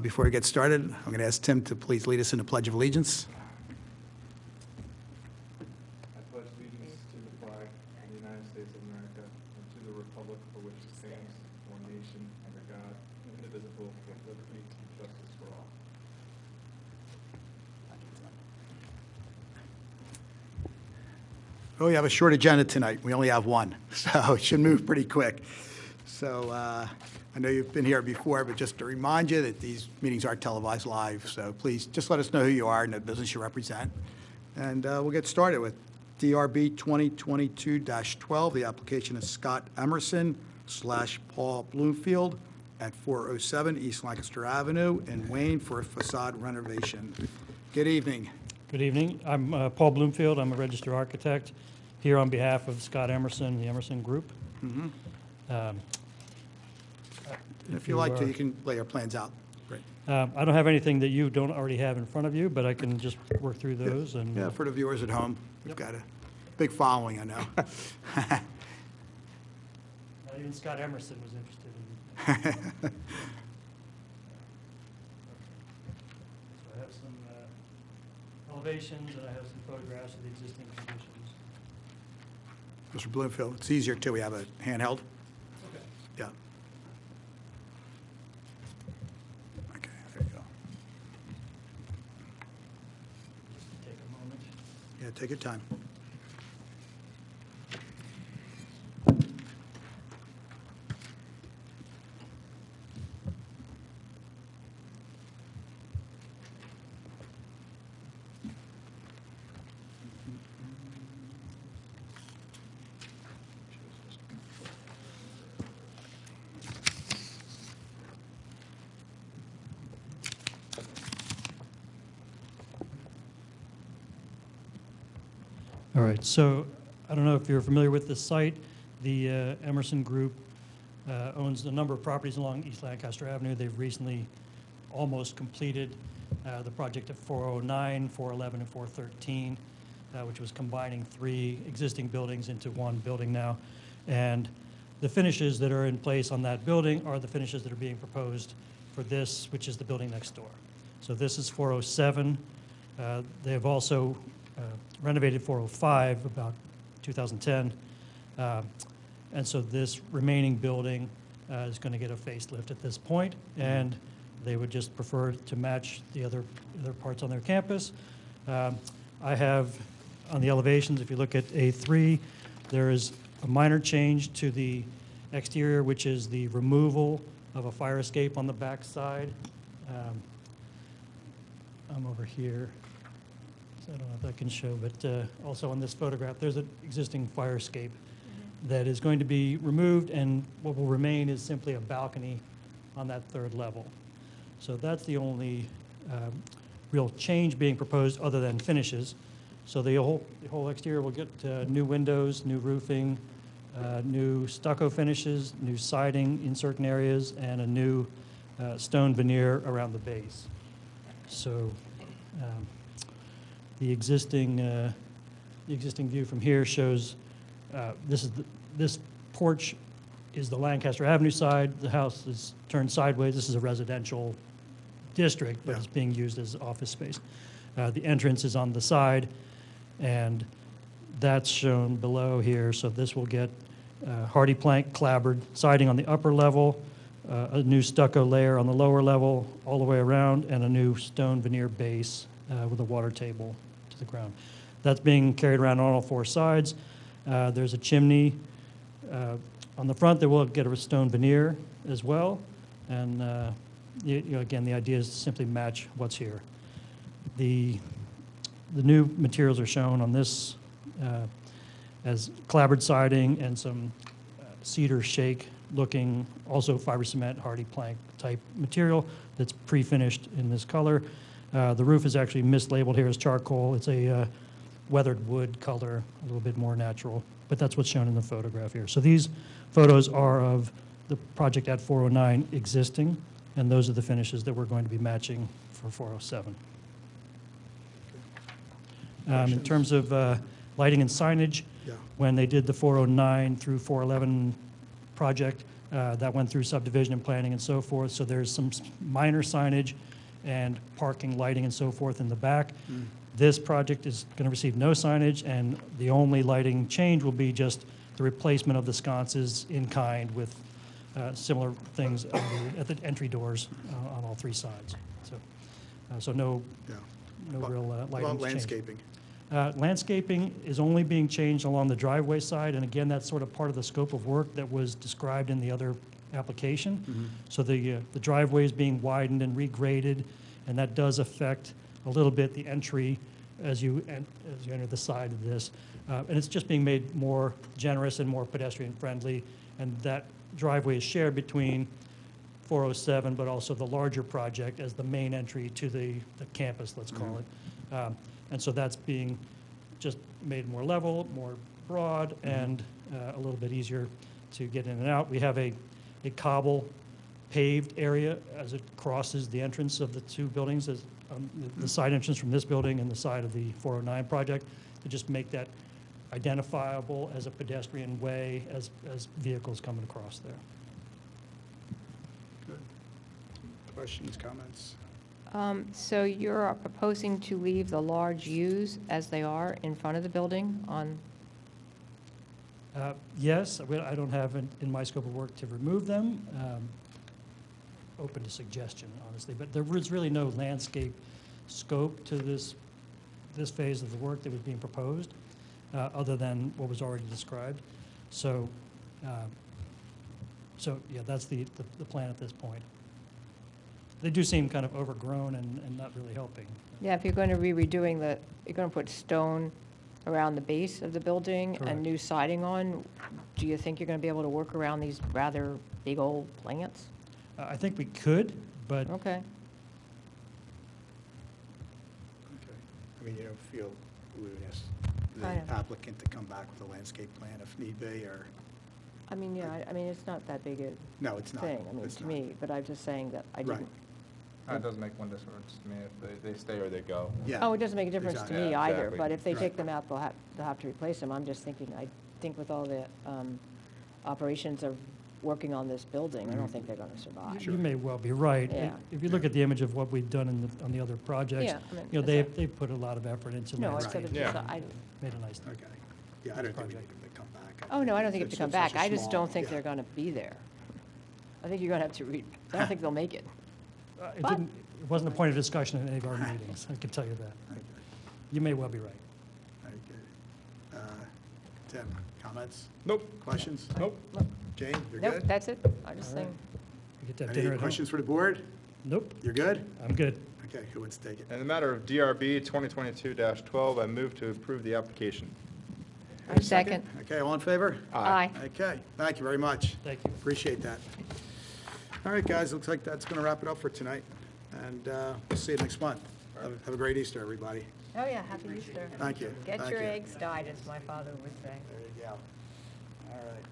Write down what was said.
Before we get started, I'm going to ask Tim to please lead us in the Pledge of Allegiance. I pledge allegiance to the flag of the United States of America and to the republic for which it stands, one nation, under God, indivisible, with liberty and justice for all. Oh, we have a short agenda tonight. We only have one, so it should move pretty quick. So I know you've been here before, but just to remind you that these meetings are televised live, so please just let us know who you are and the business you represent. And we'll get started with DRB 2022-12. The application is Scott Emerson / Paul Bloomfield at 407 East Lancaster Avenue in Wayne for a facade renovation. Good evening. Good evening. I'm Paul Bloomfield. I'm a registered architect here on behalf of Scott Emerson, the Emerson Group. Mm-hmm. If you like to, you can lay your plans out. Great. I don't have anything that you don't already have in front of you, but I can just work through those. And Yeah, for the viewers at home, we've got a big following, I know. Not even Scott Emerson was interested in. So I have some elevations and I have some photographs of the existing conditions. Mr. Bloomfield, it's easier too. We have a handheld. Okay. Yeah. Okay, there you go. Just take a moment. Yeah, take your time. All right, so I don't know if you're familiar with this site. The Emerson Group owns a number of properties along East Lancaster Avenue. They've recently almost completed the project at 409, 411, and 413, which was combining 3 existing buildings into one building now. And the finishes that are in place on that building are the finishes that are being proposed for this, which is the building next door. So this is 407. They have also renovated 405 about 2010. And so this remaining building is going to get a facelift at this point, and they would just prefer to match the other parts on their campus. I have on the elevations, if you look at A3, there is a minor change to the exterior, which is the removal of a fire escape on the back side. I'm over here. I don't know if that can show, but also on this photograph, there's an existing fire escape that is going to be removed, and what will remain is simply a balcony on that 3rd level. So that's the only real change being proposed other than finishes. So the whole exterior will get new windows, new roofing, new stucco finishes, new siding in certain areas, and a new stone veneer around the base. So the existing view from here shows this porch is the Lancaster Avenue side. The house is turned sideways. This is a residential district, but it's being used as office space. The entrance is on the side, and that's shown below here. So this will get hardy plank clapboard siding on the upper level, a new stucco layer on the lower level all the way around, and a new stone veneer base with a water table to the ground. That's being carried around on all 4 sides. There's a chimney on the front that will get a stone veneer as well. And again, the idea is to simply match what's here. The new materials are shown on this as clapboard siding and some cedar shake looking, also fiber cement, hardy plank type material that's pre-finished in this color. The roof is actually mislabeled here as charcoal. It's a weathered wood color, a little bit more natural, but that's what's shown in the photograph here. So these photos are of the project at 409 existing, and those are the finishes that we're going to be matching for 407. In terms of lighting and signage, when they did the 409 through 411 project, that went through subdivision and planning and so forth. So there's some minor signage and parking, lighting, and so forth in the back. This project is going to receive no signage, and the only lighting change will be just the replacement of the sconces in kind with similar things at the entry doors on all three sides. So no Yeah. real What lighting about change. landscaping? Landscaping is only being changed along the driveway side, and again, that's sort of part of the scope of work that was described in the other application. So the driveway is being widened and regraded, and that does affect a little bit the entry as you enter the side of this. And it's just being made more generous and more pedestrian-friendly, and that driveway is shared between 407, but also the larger project as the main entry to the campus, let's call it. And so that's being just made more level, more broad, and a little bit easier to get in and out. We have a cobble paved area as it crosses the entrance of the two buildings, as the side entrance from this building and the side of the 409 project, to just make that identifiable as a pedestrian way as vehicles coming across there. Good. Questions, comments? So you're proposing to leave the large U's as they are in front of the building on, Yes, I don't have in my scope of work to remove them. Open to suggestion, honestly, but there was really no landscape scope to this phase of the work that was being proposed, other than what was already described. So yeah, that's the plan at this point. They do seem kind of overgrown and not really helping. yeah, if you're going to be redoing you're going to put stone around the base of the building Correct. and new siding on, do you think you're going to be able to work around these rather big old plants? I think we could, but Okay. Okay. I mean, you don't feel we would ask the I don't. applicant to come back with a landscape plan if need be, or? I mean, yeah, I mean, it's not that big a No, it's not. thing, I mean, It's to not. me, but I'm just saying that I Right. didn't. It doesn't make one difference to me if they stay or they go. Yeah. Oh, it doesn't make a difference to Exactly. me Yeah, either, exactly. but if they Right. take them out, they'll have to replace them. I'm just thinking, I think with all the operations of working on this building, I don't think they're going to survive. you may well be right. Yeah. If you look at the image of what we've done on the other projects, Yeah, I mean, you know, that's they've put a lot of effort into No, landscape. instead of Yeah. just, Made a nice. Okay. Yeah, I don't think we need Project. them to come back. oh, no, I don't think It's it's to come such back. a I just small- don't think yeah. they're going to be there. I think you're going to have to I don't think they'll make it. But- It wasn't a point of discussion in any of our meetings, I can tell you that. Okay. You may well be right. Very good. Tim, comments, Nope. questions? Nope. Jane, you're Nope, good? that's it. I just All right. think, You get to have Any dinner at home. questions for the board? Nope, You're good? I'm good. Okay, who wants to take it? In the matter of DRB 2022-12, I move to approve the application. I second. Okay, all in favor? Aye. Okay, thank you very much. Thank you. Appreciate that. All right, guys, looks like that's going to wrap it up for tonight, and we'll see you next month. Have a great Easter, everybody. Oh, yeah, happy Easter. Thank you. Get Thank your you. eggs dyed, as my father would say. There you go. All right.